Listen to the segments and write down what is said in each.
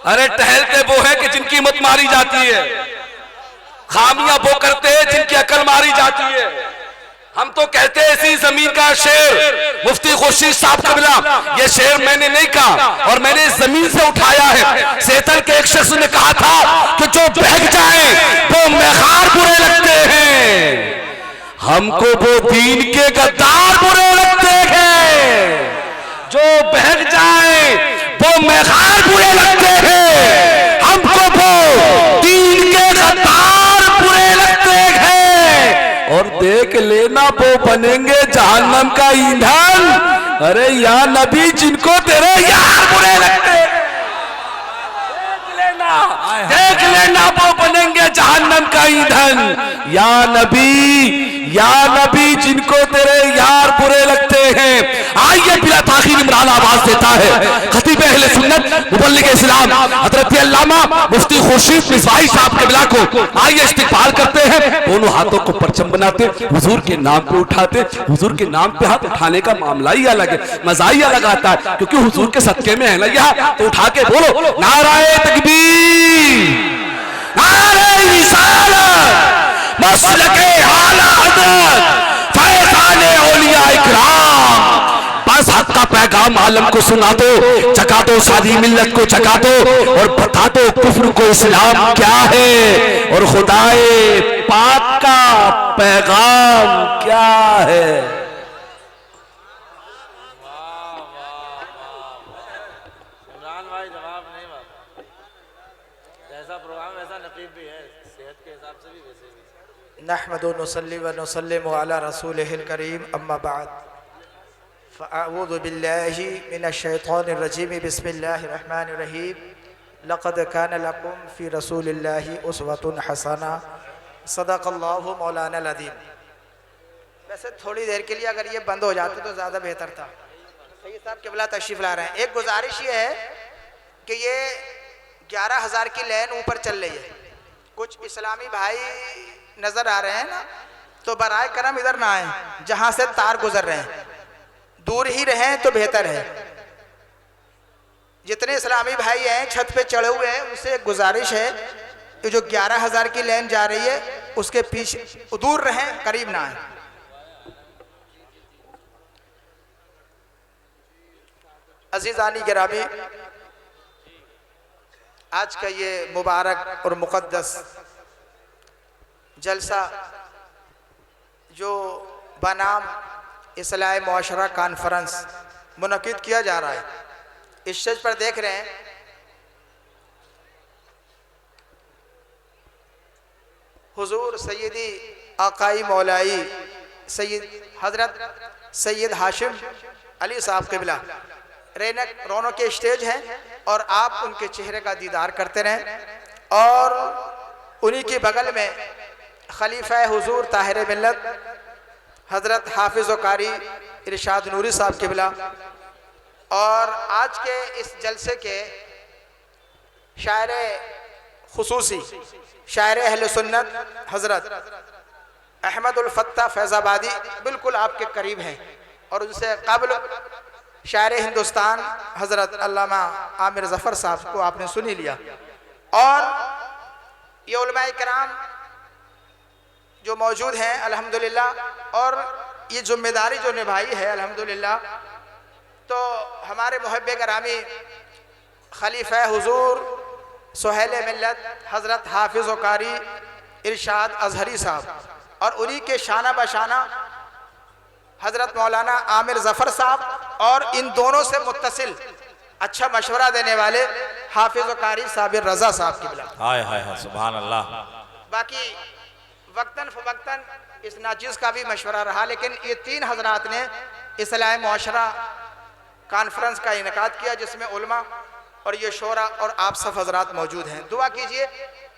अरे टहलते वो है कि जिनकी हिम्मत मारी जाती है, खामियां वो करते हैं जिनकी अकल मारी जाती है। हम तो कहते हैं इसी जमीन का शेर मुफ्ती खुर्शीद साहब कबीला, ये शेर मैंने नहीं कहा और मैंने इस जमीन से उठाया है। सेतल के एक शख्स ने कहा था कि जो बहक जाए वो मेखार बुरे लगते हैं, हमको वो दीन के गद्दार बुरे लगते हैं। जो बहक जाए वो मेखार बुरे लगते हैं, हमको वो दीन के गद्दार बुरे लगते हैं। और देख लेना वो बनेंगे जहन्नम का ईंधन। अरे या नबी जिनको तेरे यार बुरे लगते हैं, देख लेना वो बनेंगे जहन्नम का ईंधन। या नबी जिनको तेरे यार बुरे लगते हैं। आइए बिला ताखीर इमरान आवाज देता है खतीब अहले सुन्नत मुबल्लिग इस्लाम हजरत अल्लामा मुफ्ती खुर्शीद मिसवाही साहब क़िबला को आइए इस्तिक़बाल करते हैं। दोनों हाथों को परचम बनाते, हुजूर के नाम पे उठाते। हुजूर के नाम पे हाथ उठाने का मामला ही अलग है, मजा ही अलग आता है, क्योंकि हुजूर के सदके में है ना यह। तो उठा के बोलो नाराए तकबीर, नारे रिसालत, मसलके आला हज़रत, फैज़ाने औलिया इकराम। बस हक का पैगाम आलम को सुना दो, जगा दो सारी मिल्लत को जगा दो और बता दो कुफ्र को इस्लाम क्या है और खुदाए पाक का पैगाम क्या है। नहमदु नुसल्ली व नुसल्लिमु अला रसूलिहिल करीम अम्मा बाद फ़अऊज़ु बिल्लाहि मिनश शैतानिर रजीम बिस्मिल्लाहिर रहमानिर रहीम लक़द कान लकुम फ़ी रसूलिल्लाहि उस्वतुन हसना सदक़ल्लाहु मौलाना अज़ीम। वैसे थोड़ी देर के लिए अगर ये बंद हो जाते तो ज़्यादा बेहतर था। सैयद साहब क़िबला तशरीफ़ ला रहे हैं। एक गुजारिश ये है कि ये 11,000 की लाइन ऊपर चल रही है, कुछ इस्लामी भाई नजर आ रहे हैं ना, तो बराए करम इधर ना आए, जहां से तार गुजर रहे हैं दूर ही रहें तो बेहतर है। जितने इस्लामी भाई हैं छत पे चढ़े हुए हैं उनसे एक गुजारिश है कि जो 11,000 की लाइन जा रही है उसके पीछे दूर रहें, करीब ना आए। अजीज़ानी गिरामी, आज का ये मुबारक और मुक़द्दस जलसा जो बनाम इस्लाह मुआशरा कॉन्फ्रेंस मुनक़िद किया जा रहा है, इस स्टेज पर देख रहे हैं हुजूर सैयदी आकाई मौलाई सैयद हजरत सैयद हाशिम अली साहब क़िबला रौनक के स्टेज हैं और आप उनके चेहरे का दीदार करते रहें। और उन्हीं के बगल में खलीफा हुजूर ताहिर मिल्लत हजरत हाफिज़ व कारी इरशाद नूरी साहब क़िबला और आज के इस जलसे के शायर खुसूसी शायर अहले सुन्नत हजरत अहमदुल फत्ता फैज़ाबादी बिल्कुल आपके करीब हैं। और उनसे कबल शायर हिंदुस्तान हजरत अल्लामा आमिर ज़फ़र साहब को आपने सुन ही लिया। और ये उलमाए किराम जो मौजूद हैं अल्हम्दुलिल्लाह, और ये जिम्मेदारी जो निभाई है अल्हम्दुलिल्लाह, तो हमारे मुहब्बे करामी खलीफा हुजूर सुहेल मिल्लत हजरत हाफिज़ व कारी इरशाद अजहरी साहब और उन्हीं के शाना बशाना हजरत मौलाना आमिर ज़फ़र साहब और इन दोनों से मुत्तसिल अच्छा मशवरा देने वाले हाफिज़ व कारी साबिर रज़ा साहब क़िबला। हाय हाय हाय सुभान अल्लाह। बाकी वक्तन फ़वक्तन इस नाचीज़ का भी मशवरा रहा, लेकिन ये तीन हजरात ने इस्लाह मुआशरा कॉन्फ्रेंस का इनेकाद किया जिसमें उलमा और ये शोरा और आप सब हजरात मौजूद हैं। दुआ कीजिए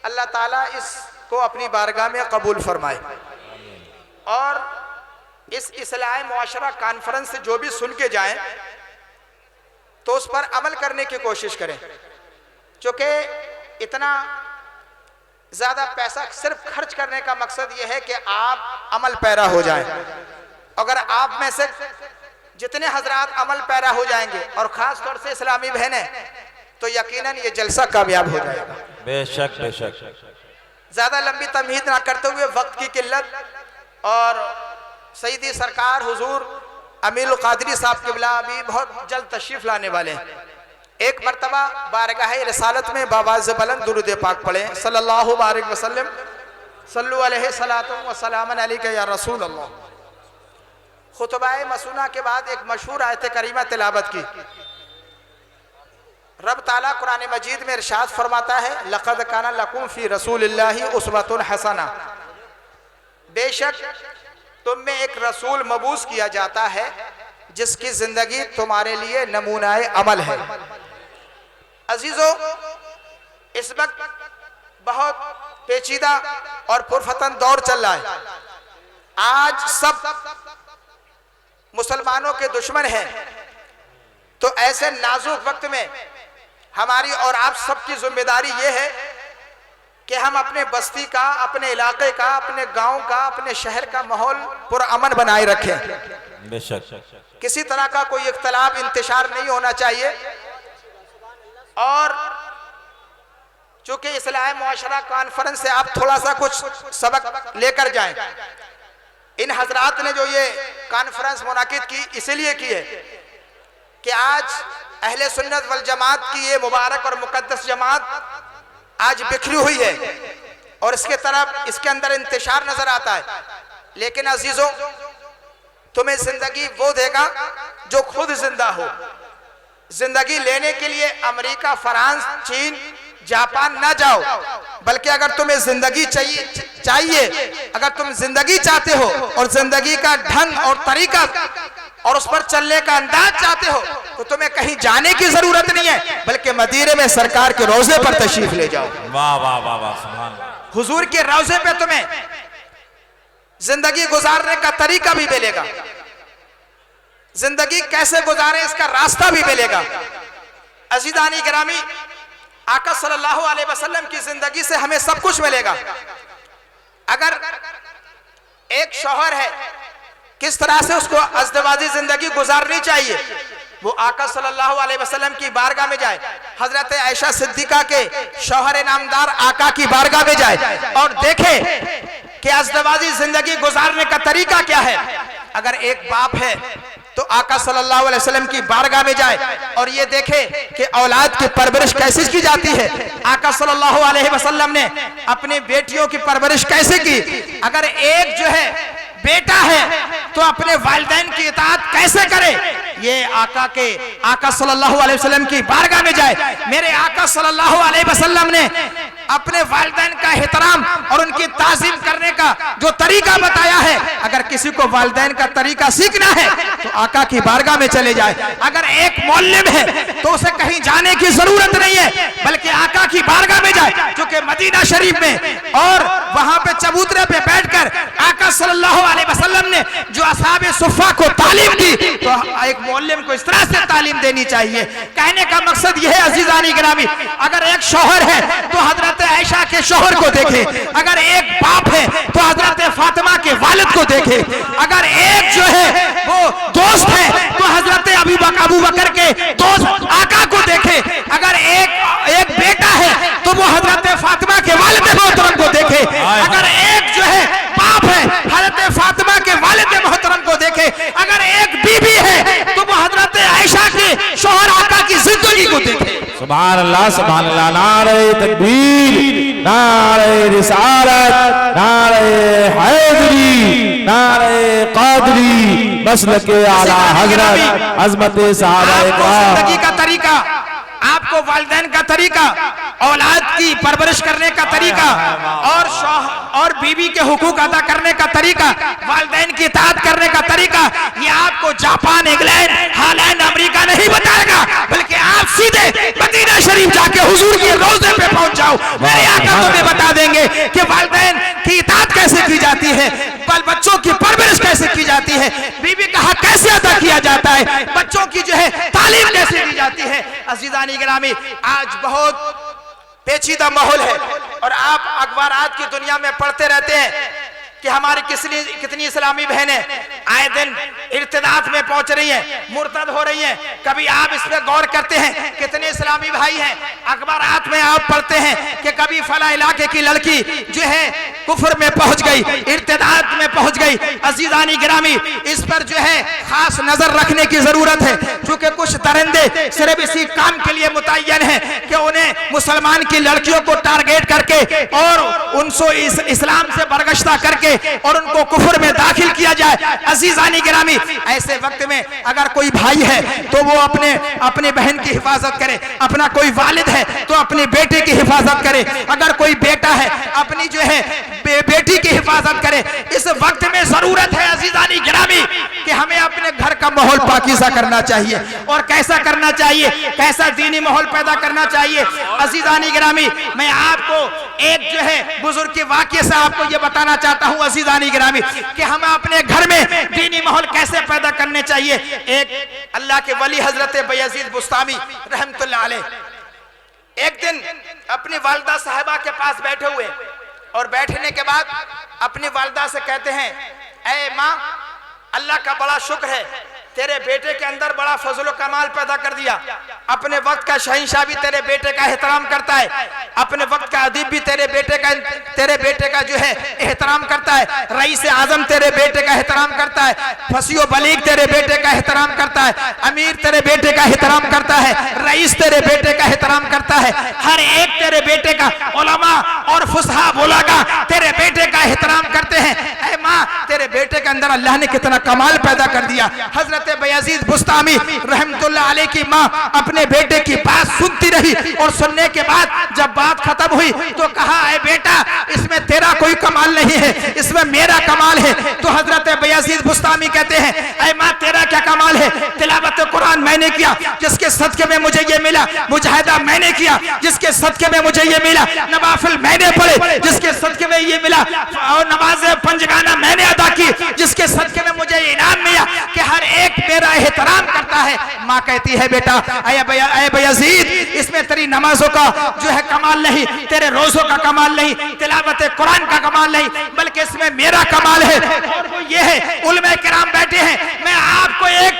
अल्लाह ताला इसको अपनी बारगाह में कबूल फरमाए और इस इस्लाह मुआशरा कॉन्फ्रेंस से जो भी सुन के जाएं तो उस पर अमल करने की कोशिश करें, क्योंकि इतना ज़्यादा पैसा सिर्फ खर्च करने का मकसद ये है कि आप अमल पैरा हो जाएं। अगर आप में से जितने हजरात अमल पैरा हो जाएंगे और ख़ास तौर से इस्लामी बहनें, तो यकीनन ये जलसा कामयाब हो जाएगा। बेशक बेशक। ज्यादा लंबी तमहीद ना करते हुए, वक्त की किल्लत, और सईदी सरकार हुजूर अमीरुल कादरी साहब क़िबला अभी बहुत जल्द तशरीफ लाने वाले हैं। एक मरतबा बारगाह रिसालत में बावाज़ बुलंद दुरूद पाक पढ़े, सल्लल्लाहु अलैहि वसल्लम, सल्लु अलैहि सलातु व सलामन अलैका या रसूल अल्लाह। खुतबाए मसूना के बाद एक मशहूर आयत करीमा तिलावत की। रब ताला कुरान मजीद में इरशाद फरमाता है, लक़द काना लकुम फ़ी रसूलिल्लाहि उस्वतुन हसना, बेशक तुम में एक रसूल मबूस किया जाता है जिसकी जिंदगी तुम्हारे लिए नमूनाए अमल है। अजीजों, इस वक्त बहुत पेचीदा और पुरफतन दौर चल रहा है। आज सब मुसलमानों के दुश्मन हैं, तो ऐसे नाजुक वक्त में हमारी और आप सबकी जिम्मेदारी ये है कि हम अपने बस्ती का, अपने इलाके का, अपने गांव का, अपने शहर का माहौल पुरअमन बनाए रखें। बेशक। किसी तरह का कोई इख्तलाफ इंतशार नहीं होना चाहिए। और चूंकि इस्लाह मुआशरा कॉन्फ्रेंस से आप थोड़ा सा कुछ सबक लेकर जाएं। इन हजरात ने जो ये कॉन्फ्रेंस मुनाकिद की इसलिए की है कि आज अहले सुन्नत वल जमात की ये मुबारक और मुकद्दस जमात आज बिखरी हुई है और इसके अंदर इंतशार नजर आता है। लेकिन अजीजों, तुम्हें जिंदगी वो देगा जो खुद जिंदा हो। जिंदगी लेने के लिए अमेरिका, फ्रांस, चीन, जापान ना जाओ, बल्कि अगर तुम्हें जिंदगी चाहिए, अगर तुम जिंदगी चाहते हो और जिंदगी का ढंग और तरीका और उस पर चलने का अंदाज चाहते हो, तो तुम्हें कहीं जाने की जरूरत नहीं है, बल्कि मदीने में सरकार के रोजे पर तशरीफ ले जाओ। वाह वाह वाह वाह, सुभान अल्लाह। हुजूर के रोजे पे तुम्हें जिंदगी गुजारने का तरीका भी मिलेगा, जिंदगी कैसे गुजारे इसका रास्ता भी मिलेगा। अजीजानी गिरामी, आका सल्लल्लाहु अलैहि वसल्लम की जिंदगी से हमें सब कुछ मिलेगा। अगर एक शौहर है, किस तरह से उसको अज़दवाजी जिंदगी गुजारनी चाहिए, वो आका सल्लल्लाहु अलैहि वसल्लम की बारगाह में जाए, हजरत आयशा सिद्दीका के शौहर नामदार आका की बारगाह में जाए और देखे कि अज़दवाजी जिंदगी गुजारने का तरीका क्या है। अगर एक बाप है तो आका सल्लल्लाहु अलैहि वसल्लम की बारगाह में जाए और ये देखे कि औलाद की परवरिश कैसे की जाती है। आका सल्लल्लाहु अलैहि वसल्लम ने अपनी बेटियों की परवरिश कैसे की। अगर एक जो है बेटा है तो अपने वालिदैन की इताअत कैसे करे, ये आका सल्लल्लाहु अलैहि वसल्लम की बारगाह में जाए। मेरे आका सल्लल्लाहु अलैहि वसल्लम ने अपने वालिदैन का एहतराम और उनकी ताज़ीम करने का जो तरीका बताया है, अगर किसी को वालिदैन का तरीका सीखना है तो आका की बारगाह में चले जाए। अगर एक मुअल्लिम है तो उसे कहीं जाने की जरूरत नहीं है, बल्कि आका की बारगाह में जाए, क्योंकि मदीना शरीफ में और वहां पे चबूतरे पे बैठकर आका सल्लल्लाहु अलैहि वसल्लम ने जो असहाबे सुफ़ा को तालीम दी, तो एक मुअल्लिम को इस तरह से तालीम देनी चाहिए। कहने का मकसद यह है अजीजानी गिरामी, अगर एक शौहर है तो हजरत आयशा के शौहर को देखे, अगर एक बाप है तो हजरत फातिमा के वालिद को देखे, अगर एक जो है वो दोस्त है तो हजरत अबू बकर के दोस्त आका को देखे, अगर एक बेटा है तो वो हजरत फातिमा के वालिद मोहतरम को देखे, अगर एक जो है बाप है हजरत फातिमा के वालिद मोहतरम को देखे, अगर एक बीबी है तो वो हजरत आयशा के शौहर आका की जिंदगी को देखे। सुभान अल्लाह, सुभान अल्लाह। नारे तकबीर, नारे रिसालत, नारे हैदरी, नारे कादरी, मसलके आला हजरत अज़मत सहाबा। जिंदगी का तरीका, आपको वालिदैन का तरीका, औलाद की परवरिश करने का तरीका और बीवी के हुकूक अदा करने का तरीका, वालिदैन की इताअत करने का तरीका, ये आपको जापान, इंग्लैंड, हॉलैंड, अमेरिका नहीं बताएगा, बल्कि आप सीधे मदीना शरीफ जाके हुजूर के रोजे पे पहुंच जाओ। मेरे आका तुम्हें बता देंगे कि वालिदैन की इताअत कैसे की जाती है, बच्चों की परवरिश कैसे की जाती है, बीवी का हक कैसे अदा किया जाता है, बच्चों की जो है तालीम कैसे दी जाती है। अज़ीज़ानी गिरामी, आज बहुत पेचीदा माहौल है और आप अखबारात की दुनिया में पढ़ते रहते हैं कि हमारी कितनी इस्लामी बहनें आए दिन इर्तिदाद में पहुंच रही हैं, मुर्तद हो रही हैं। कभी आप इस पे गौर करते हैं कितने इस्लामी भाई हैं, अखबारात में आप पढ़ते हैं कि कभी फला इलाके की लड़की जो है कुफर में पहुंच गई, इर्तिदाद में पहुंच गई। अजीजानी गिरामी, इस पर जो है खास नजर रखने की जरूरत है, क्योंकि कुछ दरिंदे सिर्फ इसी काम के लिए मुतय्यन हैं कि उन्हें मुसलमान की लड़कियों को टारगेट करके और उनको इस्लाम से बरगश्ता करके और उनको कुफर में दाखिल किया जाए। अजीजानी गिरामी, ऐसे वक्त में अगर कोई भाई है तो वो अपने बहन की हिफाजत करे, अपना कोई वालिद है तो अपने बेटे की हिफाजत करे, अगर कोई बेटा है अपनी जो है बेटी की हिफाजत करे। इस वक्त में जरूरत है अजीजानी गिरामी कि हमें अपने घर का माहौल पाकीज़ा करना चाहिए। और कैसा करना चाहिए, कैसा दीनी माहौल पैदा करना चाहिए। अजीजानी गिरामी, मैं आपको एक जो है बुजुर्ग के वाक़ये से आपको ये बताना चाहता हूँ अजीजानी गिरामी कि हमें अपने घर में दीनी माहौल कैसे पैदा करने चाहिए। एक अल्लाह के वली हजरत बयजीद बुस्तामी रहमतुल्लाह अलैह एक दिन अपनी वालिदा साहिबा के पास बैठे हुए और बैठने के बाद अपनी वालिदा से कहते हैं, ऐ माँ, अल्लाह का बड़ा शुक्र है, तेरे बेटे के अंदर बड़ा फजल कमाल पैदा कर दिया। अपने वक्त का शहंशाह भी तेरे बेटे का एहतराम करता है, अपने वक्त का अदीब भी तेरे बेटे का जो है एहतराम करता है, रईस आजम तेरे बेटे का एहतराम करता है, फसीओ बलीग तेरे बेटे का एहतराम करता है, अमीर तेरे बेटे का एहतराम करता है, रईस तेरे बेटे का एहतराम करता है। हर एक तेरे बेटे का, उलमा और फुसहा बुलागा तेरे बेटे का एहतराम करते हैं। ऐ माँ, तेरे बेटे के अंदर अल्लाह ने कितना कमाल पैदा कर दिया। हजरत बयजीद बुस्तामी रहमतुल्लाह अलैह की माँ अपने बेटे की बात सुनती रही और सुनने के बाद जब बात खत्म हुई तो कहा, ऐ बेटा, इसमें तेरा कोई कमाल नहीं है, इसमें मेरा कमाल है। तो हजरत बयजीद बुस्तामी कहते हैं, ऐ माँ, तेरा क्या कमाल है? तिलावत कुरान मैंने किया, जिसके सदके में मुझे ये मिला। मुजाहिदा मैंने किया, जिसके सदके में मुझे ये मिला। नवाफिल मैंने पढ़े, जिसके सदके में ये मिला। और नमाज पंजगाना मैंने अदा की, जिसके सदके में मुझे इनाम मिला कि हर एक मेरा एहतराम करता है। माँ कहती है, बेटा, ऐ बयजीद, इसमें तेरी नमाजों का जो है कमाल नहीं, तेरे रोजों का कमाल नहीं, तिलावत कुरान का कमाल नहीं, बल्कि इसमें मेरा कमाल है। और वो ये है, उलमा किराम बैठे हैं, मैं आपको एक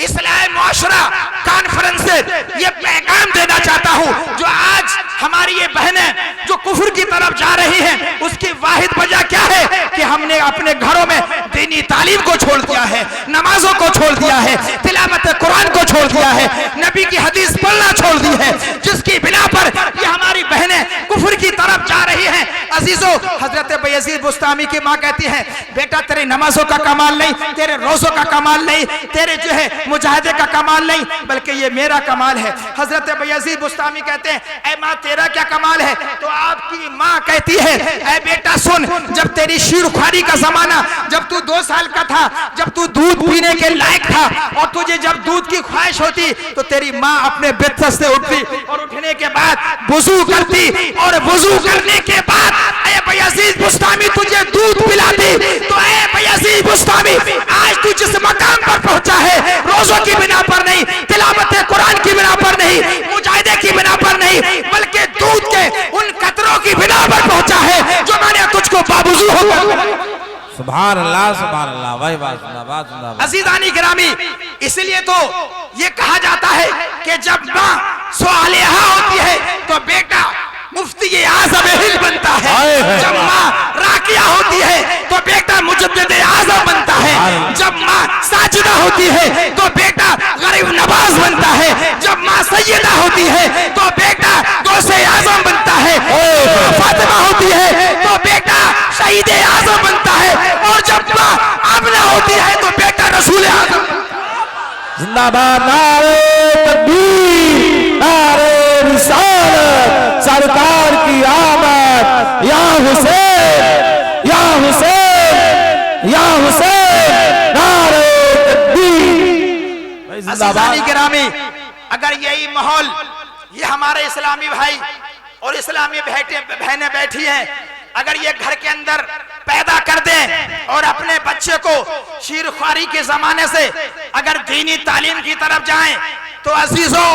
इस्लामी मुआशरा कॉन्फ्रेंस से ये पैगाम देना चाहता हूँ। जो आज हमारी ये बहनें जो कुफर की तरफ जा रही हैं, उसकी वाहिद वजह क्या है कि हमने अपने घरों में दीनी तालीम को छोड़ दिया है, नमाजों को छोड़ दिया है, तिलावत कुरान को छोड़ दिया है, नबी की हदीस पढ़ना छोड़ दी है, जिसकी बिना पर ये हमारी बहनें कुफर की तरफ जा रही हैं। अजीजों, हजरत बयजीद बुस्तामी की माँ कहती है, बेटा, तेरी नमाजों का कमाल नहीं, तेरे रोजों का कमाल नहीं, तेरे जो है मुजाहिदे का कमाल नहीं, बल्कि ये मेरा कमाल है। हजरत बयजीद बुस्तामी कहते हैं, ऐ माँ, तेरा क्या कमाल है? तो आपकी माँ कहती है, ऐ बेटा सुन, जब तेरी शीरखारी का जमाना, जब तू 2 साल का था, जब तू दूध पीने के लायक था और तुझे जब दूध की ख्वाहिश होती तो तेरी माँ अपने बिस्तर से उठती और उठने के बाद वुजू करती और वुजू करने के बाद ऐ बयजीद बुस्तामी तुझे दूध पिलाती। तो ऐ बयजीद बुस्तामी, आज तू जिस मकाम पर पहुंचा है, रोजों की बिना पर नहीं, तिलावत कुरान की बिना पर नहीं, मुजाहिदे की बिना पर नहीं, बल्कि दूध के उन कतरों की बिना पर पहुंचा है जो मैंने तुझको बावजूद होकर। सुभान अल्लाह, भाई बात। अजीजानी गिरामी, इसलिए तो ये कहा जाता है कि जब माँ स्वालिहा होती है तो बेटा मुफ्ती आज़म हिंद बनता है। जब माँ राकिया होती है तो बेटा मुजद्दिद आज़म बनता है। जब माँ साजिदा होती है तो बेटा गरीब नवाज बनता है। जब माँ सैयदा होती है तो बेटा गौसे आज़म बनता है। फातिमा होती है तो बेटा शहीद आज़म बनता है। और जब माँ आमना होती है तो बेटा रसूल आज़म। जिंदाबाद, नारे तकबीर, नारे रिसालत, सरकार की आमद, या हुसैन, या हुसैन, या हुसैन, नारे तकबीर। अज़ीज़ानी गिरामी, अगर यही माहौल ये हमारे इस्लामी भाई और इस्लामी बहनें बैठी हैं, अगर ये घर के अंदर पैदा कर दें और अपने बच्चे को शीरख्वारी के जमाने से अगर दीनी तालीम की तरफ जाएं, तो अजीजों,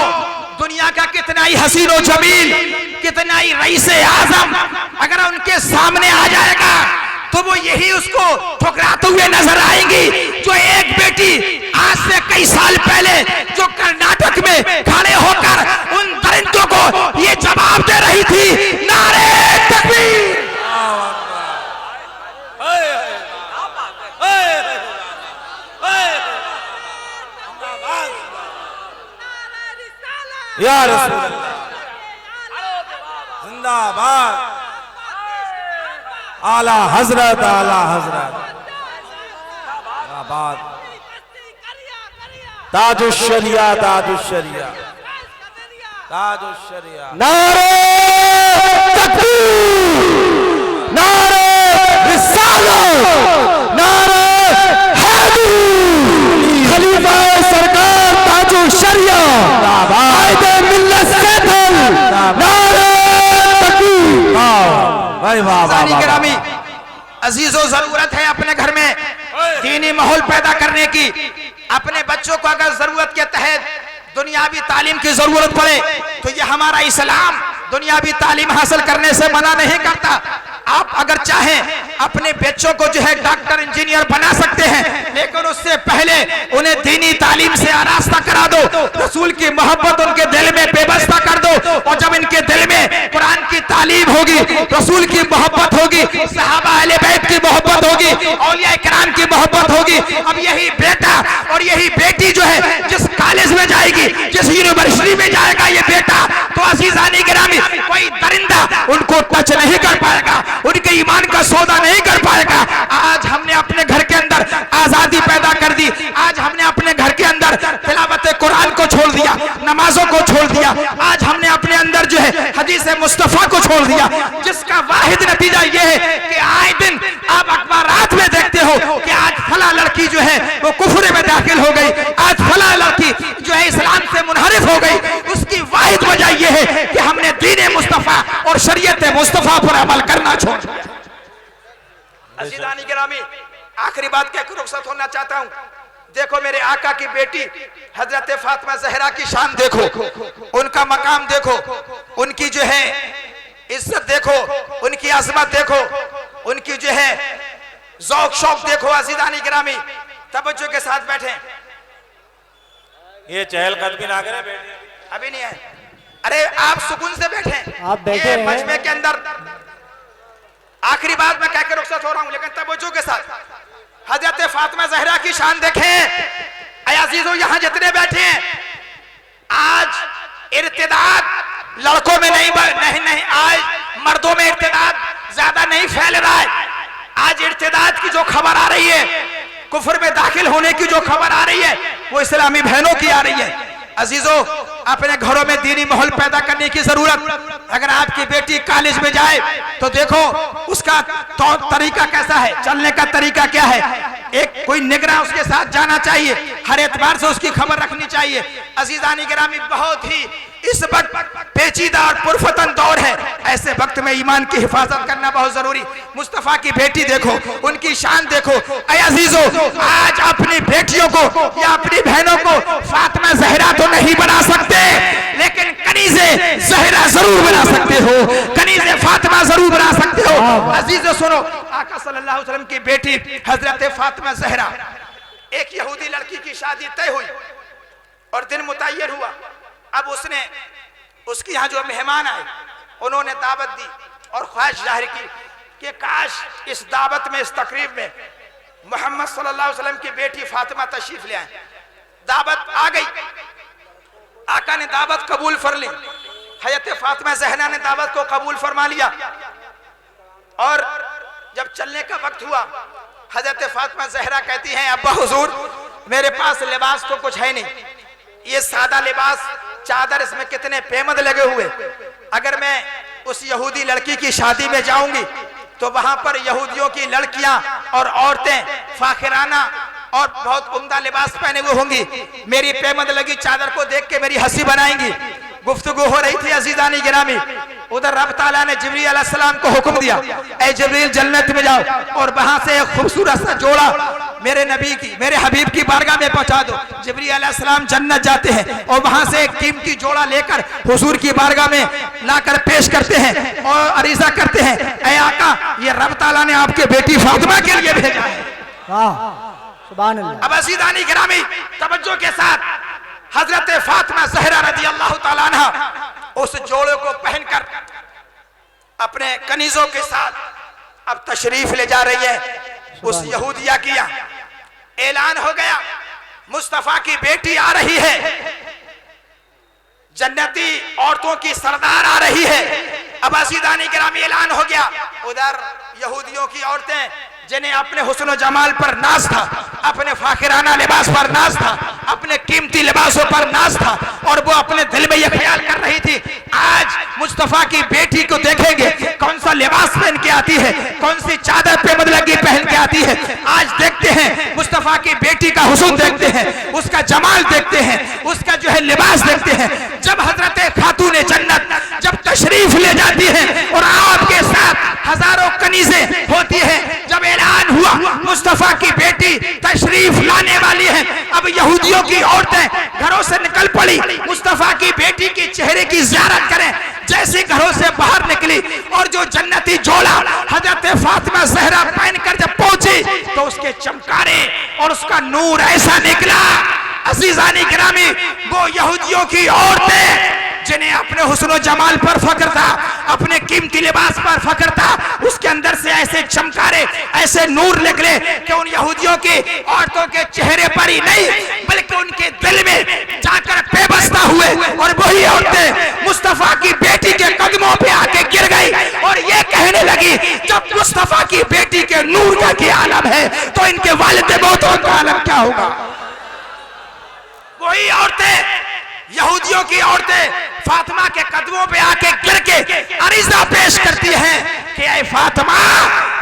दुनिया का कितना ही हसीन व जमील, कितना ही रईस आजम अगर उनके सामने आ जाएगा तो वो यही उसको ठुकराते हुए नजर आएंगी। जो एक बेटी आज से कई साल पहले जो कर्नाटक में खड़े होकर उन दरिंदों को ये जवाब दे रही थी, नारे तकबीर। या रसूल अल्लाह, जिंदाबाद, आला हजरत, आला हजरत, जिंदाबाद, ताजुश्शरिया, ताजुश्शरिया, ताजुश्शरिया, नारे तकबीर, नारे रिसालत, नारे हैदरी, खलीफा सरकार ताजुश्शरिया, कायदे मिल्लत से दल, नारे तकबीर। वाह वाह वाह। अजीजों, जरूरत है अपने घर में दीनी माहौल पैदा करने की। अपने बच्चों को अगर जरूरत के तहत दुनियावी तालीम की जरूरत पड़े तो ये हमारा इस्लाम दुनियावी तालीम हासिल करने से मना नहीं करता। आप अगर चाहें अपने बच्चों को जो है डॉक्टर इंजीनियर बना सकते हैं, लेकिन उससे पहले उन्हें दीनी तालीम से आरास्ता करा दो। रसूल की मोहब्बत उनके दिल में बेबस्ता कर दो, और जब इनके दिल में कुरान की तालीम होगी, रसूल की मोहब्बत होगी, सहाबा अहले बैत की मोहब्बत होगी, औलिया किराम की मोहब्बत होगी, अब यही बेटा और यही बेटी जो है जिस कॉलेज में जाएगी, जिस यूनिवर्सिटी में जाएगा ये बेटा, तो अजीजानी गिरामी कोई दरिंदा उनको टच नहीं कर पाएगा, उनके ईमान का सौदा नहीं कर पाएगा। आज हमने अपने घर के अंदर आजादी पैदा कर दी। आज हमने अपने घर के अंदर तिलावत कुरान को छोड़ दिया, नमाजों को छोड़ दिया। आज हमने अपने अंदर जो है हदीस मुस्तफा को छोड़ दिया, जिसका वाहिद नतीजा ये है कि आए दिन आप अखबारात में देखते हो कि आज फला लड़की जो है वो कुफरे में दाखिल हो गई, आज फला लड़की जो है इस्लाम से मुनहरिफ हो गई। उसकी वाहिद वजह यह है कि हमने दीन मुस्तफा और शरीयत मुस्तफा पर अमल करना छोड़ दिया। अज़ीज़ानी गिरामी, आखिरी बात कहकर रुखसत होना चाहता हूं। देखो मेरे आका की बेटी हजरत फातिमा ज़हरा की शान देखो, उनका मकाम देखो, उनकी जो है इज्जत देखो, उनकी अजमत देखो, उनकी जो है ज़ौक़ शौक़ देखो। अज़ीज़ानी गिरामी, तवज्जो के साथ बैठे। ये चहलकदमी ना करें, अभी नहीं है। अरे आप सुकून से बैठे, आप बैठे हैं मजमे के अंदर। आखिरी बात मैं कहकर रुखसत हो रहा हूं, लेकिन तवज्जो के साथ। हजरत फातिमा ज़हरा की शान देखें। अज़ीज़ों, यहां जितने बैठे हैं, आज इर्तिदाद लड़कों में नहीं, आज मर्दों में इर्तिदाद ज्यादा नहीं फैल रहा है। आज इर्तिदाद की जो खबर आ रही है, कुफर में दाखिल होने की जो खबर आ रही है, वो इस्लामी बहनों की आ रही है। अजीजों, अपने घरों में दीनी माहौल पैदा करने की जरूरत। अगर आपकी बेटी कॉलेज में जाए तो देखो उसका तरीका कैसा है, चलने का तरीका क्या है। एक कोई निगरान उसके साथ जाना चाहिए, हर एतबार से उसकी खबर रखनी चाहिए। अजीजानी गिरामी, बहुत ही इस वक्त पेचीदा और पुरफतन दौर है। ऐसे वक्त में ईमान की हिफाजत करना बहुत जरूरी। मुस्तफा की बेटी देखो, उनकी शान देखो। ऐ अजीजों, आज अपनी बेटियों को या अपनी बहनों को फातिमा ज़हरा तो नहीं बना सकते, लेकिन कनीज़े ज़हरा जरूर बना सकते हो, कनीज़े फातिमा जरूर बना सकते हो। अजीजों सुनो, आका सल्लल्लाहु अलैहि वसल्लम की बेटी हजरत फातिमा ज़हरा, एक यहूदी लड़की की शादी तय हुई और दिन मुतय्यन हुआ। अब उसने उसकी यहाँ जो मेहमान आए उन्होंने दावत दी और ख्वाहिश जाहिर की कि काश इस दावत में, इस तकरीब में मोहम्मद सल्लल्लाहु अलैहि वसल्लम की बेटी फातिमा तशरीफ ले आए। दावत आ गई, आका ने दावत कबूल फर ली। हज़रत फातिमा ज़हरा ने दावत को कबूल फरमा लिया और जब चलने का वक्त हुआ, हज़रत फातिमा ज़हरा कहती हैं, अब्बा हुजूर, मेरे पास लिबास तो कुछ है नहीं, ये सादा लिबास, चादर, इसमें कितने पेमद लगे हुए। अगर मैं उस यहूदी लड़की की शादी में जाऊंगी तो वहां पर यहूदियों की लड़कियां और औरतें फाखिराना और बहुत उम्दा लिबास पहने हुए होंगी, मेरी पेमद लगी चादर को देख के मेरी हंसी बनाएंगी। गुफ्तगू हो रही थी अजीजानी गिरामी। उधर रब ताला ने जिब्रील अलैहिस्सलाम को हुक्म दिया, ऐ जिब्रील जन्नत में जाओ और वहां से एक खूबसूरत सा जोड़ा मेरे नबी की, मेरे हबीब की बारगाह में पहुंचा दो। जिब्रील अलैहिस्सलाम जन्नत जाते हैं और वहां से एक कीमती जोड़ा लेकर हुजूर की बारगाह में लाकर पेश करते हैं और अरीजा करते हैं, ऐ आका ये रब ताला ने आपके बेटी फातिमा के लिए भेजा है। सुभान अल्लाह। अब अज़ीज़ानी गिरामी तवज्जो के साथ हजरत फातिमा ज़हरा रज़ी अल्लाह ताला अन्हा उस जोड़े को पहनकर अपने कनीजों के साथ अब तशरीफ ले जा रही है। उस यहूदिया की ऐलान हो गया, मुस्तफा की बेटी आ रही है, जन्नती औरतों की सरदार आ रही है। अब अज़ीज़ानी गिरामी ऐलान हो गया। उधर यहूदियों की औरतें जिन्हें अपने हुस्न और जमाल पर नाज था, अपने फाखिराना लिबास पर नाज था, अपने कीमती लिबासों पर नाज था, और वो अपने दिल में यह ख्याल कर रही थी आज मुस्तफा की बेटी को देखेंगे कौन सा लिबास पहन के आती है, कौन सी चादर पे मदलगी पहन के आती है। आज देखते हैं मुस्तफा की बेटी का हुस्न देखते हैं, उसका जमाल देखते हैं, उसका जो है लिबास देखते हैं। जब हजरत खातून जन्नत जब तशरीफ ले जाती है और आपके साथ हजारों कनीजें होती है, जब ऐलान हुआ मुस्तफा की बेटी तशरीफ लाने वाली है, अब यहूदियों की औरतें घरों से निकल पड़ी मुस्तफा की बेटी के चेहरे की ज़ियारत करें। जैसे घरों से बाहर निकली और जो जन्नती जोड़ा हजरत फातिमा ज़हरा पहनकर जब पहुंची तो उसके चमकारे और उसका नूर ऐसा निकला। अज़ीज़ानी गिरामी वो यहूदियों की औरतें जिन्हें अपने हुस्न जमाल पर फख्र था, अपने कीमती लिबास पर फख्र था, उसके अंदर से ऐसे चमकारे ऐसे नूर निकले कि उन यहूदियों की औरतों के चेहरे पर ही नहीं बल्कि उनके दिल में जाकर बेबस्ता हुए, और वही औरतें मुस्तफा की बेटी के कदमों पे आके गिर गई और ये कहने लगी जब मुस्तफा की बेटी के नूर का क्या आलम है तो इनके वालिद मौतों का आलम क्या होगा। वही औरतें यहूदियों की औरतें फातिमा के कदमों पे आके गिर के अरीजा पेश करती हैं कि ऐ फातिमा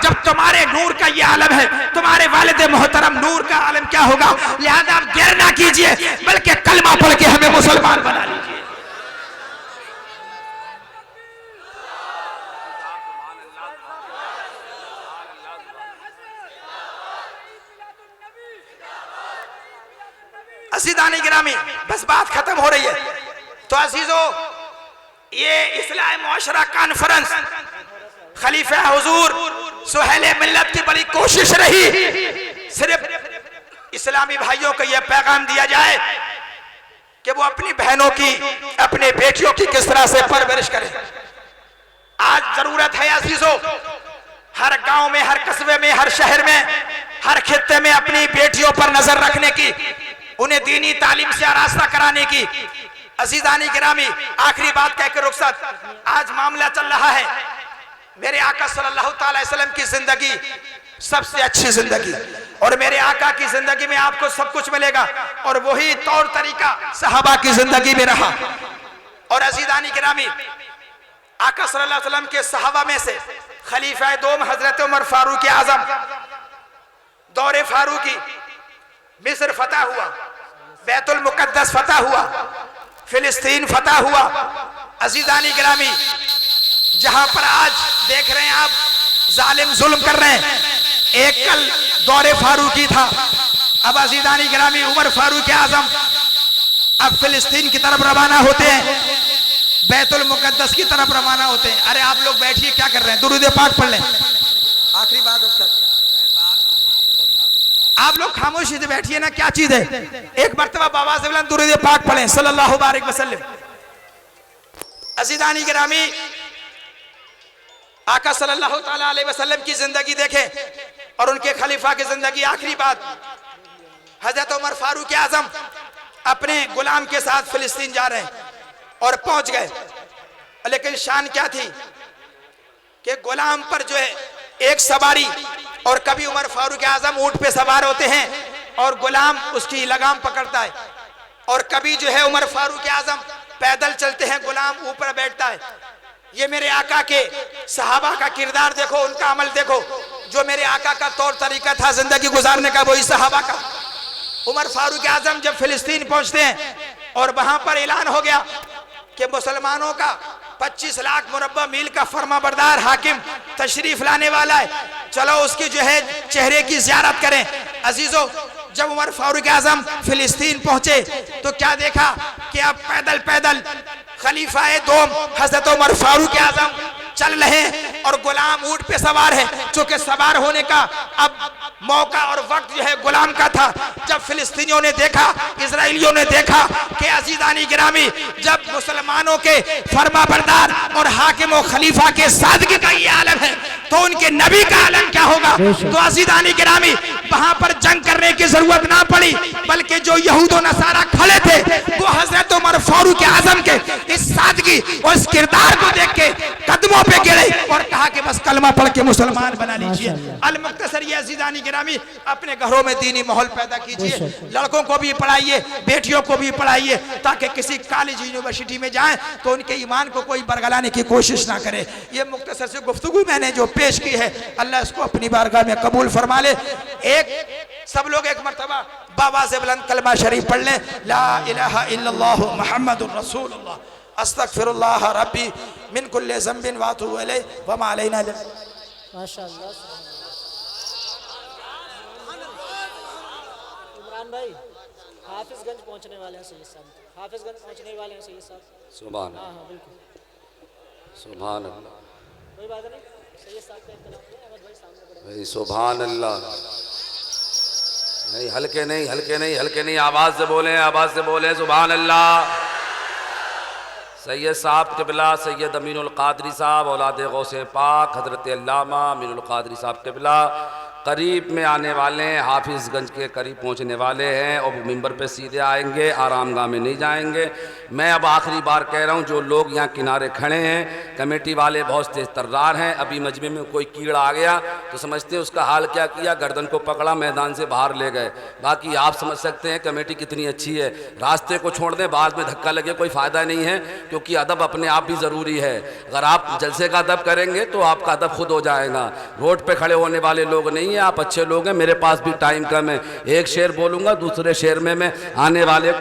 जब तुम्हारे नूर का ये आलम है तुम्हारे वालिद मोहतरम नूर का आलम क्या होगा, लिहाजा आप गिर ना कीजिए बल्कि कलमा पढ़ के हमें मुसलमान बना लीजिए। अज़ीज़ानी गिरामी बस बात खत्म हो रही है तो अजीजों ये इस्लाह मुआशरा कॉन्फ्रेंस खलीफा हुजूर सुहेल मिल्लत की बड़ी कोशिश रही सिर्फ इस्लामी भाइयों को यह पैगाम दिया जाए कि वो अपनी बहनों की अपने बेटियों की किस तरह से परवरिश करें। आज जरूरत है अजीजों हर गांव में, हर कस्बे में, हर शहर में, हर खित्ते में अपनी बेटियों पर नजर रखने की, उन्हें दीनी तालीम से आरास्ता कराने की। अज़ीज़ानी गिरामी आखिरी बात कहकर रुखसत, आज मामला चल रहा है मेरे आका सल्लल्लाहु अलैहि वसल्लम की जिंदगी सबसे अच्छी जिंदगी, और मेरे आका की जिंदगी में आपको सब कुछ मिलेगा और वही तौर तरीका सहाबा की जिंदगी में रहा। और अज़ीज़ानी गिरामी आका सल्लल्लाहु अलैहि वसल्लम के सहाबा में से खलीफा दोम हजरत उमर फारूक आजम दौरे फारूकी मिस्र फतह हुआ, बैतुल मुकद्दस फतह हुआ, फिलिस्तीन फतह हुआ। अज़ीज़ानी गिरामी जहां पर आज देख रहे हैं आप जालिम जुल्म कर रहे हैं, एक कल दौरे फारूकी था, अब अज़ीज़ानी गिरामी उमर फारूक आजम अब फिलिस्तीन की तरफ रवाना होते हैं, बैतुल मुकद्दस की तरफ रवाना होते हैं। अरे आप लोग बैठिए, क्या कर रहे हैं, दुरूद पाक पढ़ लें। आखिरी बात आप लोग खामोशी से बैठिए ना, क्या चीज है, एक मर्तबा बाबा से बुलंद दुरूद पाक पढ़ें सल्लल्लाहु अलैहि वसल्लम। अज़ीज़ानी गिरामी आका सल्लल्लाहु अलैहि वसल्लम की जिंदगी देखें और उनके खलीफा की जिंदगी। आखिरी बात, हजरत उमर फारूक आजम अपने गुलाम के साथ फिलिस्तीन जा रहे हैं और पहुंच गए, लेकिन शान क्या थी कि गुलाम पर जो है एक सवारी, और कभी उमर फारूक आजम ऊंट पे सवार होते हैं और गुलाम उसकी लगाम पकड़ता है, और कभी जो है उमर फारूक आजम पैदल चलते हैं, गुलाम ऊपर बैठता है। ये मेरे आका के सहाबा का किरदार देखो, उनका अमल देखो, जो मेरे आका का तौर तरीका था जिंदगी गुजारने का, वही सहाबा का। उमर फारूक आजम जब फिलिस्तीन पहुंचते हैं और वहां पर ऐलान हो गया कि मुसलमानों का 25 लाख मुरब्बा मील का फर्मा बरदार हाकिम तशरीफ लाने वाला है। चलो उसकी जो है चेहरे की ज़ियारत करें। अजीजों, जब उमर फारूक आजम फिलिस्तीन पहुंचे तो क्या देखा कि अब पैदल पैदल खलीफा दोम हजरत उमर फारूक आजम चल रहे हैं और गुलाम ऊंट पे सवार है। चूंकि सवार होने का अब मौका और वक्त जो है गुलाम का था। जब फिलिस्तीनियों ने देखा, इजराइलियों ने देखा कि अजीजानी गिरामी, जब मुसलमानों के फरमा बरदार और हाकिम और खलीफा के सादगी का ये आलम है तो उनके नबी का आलम क्या होगा। तो अजीजानी गिरामी, वहां पर जंग करने की जरूरत ना पड़ी, बल्कि जो यहूद और नसारा खड़े थे वो हजरत उमर फारूक आजम के इस सादगी और इस किरदार को देख के कदमों पे गिरे और कहा कि बस कलमा पढ़ के मुसलमान बना लीजिए। अल मुख्तसर ये अजीजानी गिरामी, अपने घरों में दीनी माहौल पैदा कीजिए, लड़कों को भी पढ़ाइए, बेटियों को भी पढ़ाइए, ताकि किसी कॉलेज यूनिवर्सिटी में जाएं तो उनके ईमान को कोई बरगलाने की कोशिश ना करे। ये मुख्तसर से गुफ्तगू मैंने जो पेश की है, अल्लाह इसको अपनी बारगाह में कबूल फरमा ले। सब लोग एक मरतबा बाबा से बुलंद कलमा शरीफ पढ़ लें, ला इलाहा इल्लल्लाह मुहम्मदुर रसूलुल्लाह अस्तगफिरुल्लाह रब्बी मिन कुल्लि ज़ंबिन व अतूबु इलैहि व मा अलैना। माशाअल्लाह। इमरान भाई हाफिजगंज पहुंचने वाले हैं सैयद साहब, हाफिजगंज पहुंचने वाले हैं सैयद साहब। सुभान हाँ हाँ बिल्कुल, सुभान अल्लाह, कोई बात नहीं, सैयद साहब का इंतजाम है, अहमद भाई सामने खड़े हैं। भाई सुभान अल्लाह। नहीं हल्के नहीं, हल्के नहीं, हल्के नहीं, आवाज से बोलें, आवाज से बोलें, सुभान अल्लाह। सैयद साहब क़िबला सैयद अमीनुल क़ादरी साहब औलाद गौसे पाक हज़रत अल्लामा अमीनुल क़ादरी साहब क़िबला करीब में आने वाले हैं, हाफिज़गंज के करीब पहुंचने वाले हैं और वो मिंबर पे सीधे आएंगे, आरामगाह में नहीं जाएंगे। मैं अब आखिरी बार कह रहा हूं, जो लोग यहाँ किनारे खड़े हैं, कमेटी वाले बहुत तेज तर्रार हैं। अभी मजमे में कोई कीड़ा आ गया तो समझते हैं उसका हाल क्या किया, गर्दन को पकड़ा, मैदान से बाहर ले गए। बाकी आप समझ सकते हैं कमेटी कितनी अच्छी है। रास्ते को छोड़ दें, बाद में धक्का लगे कोई फ़ायदा नहीं है, क्योंकि अदब अपने आप भी ज़रूरी है। अगर आप जलसे का अदब करेंगे तो आपका अदब खुद हो जाएगा। रोड पर खड़े होने वाले लोग नहीं, आप अच्छे लोग हैं। मेरे पास भी टाइम कम है, एक शेर बोलूँगा, दूसरे शेर में मैं आने वाले को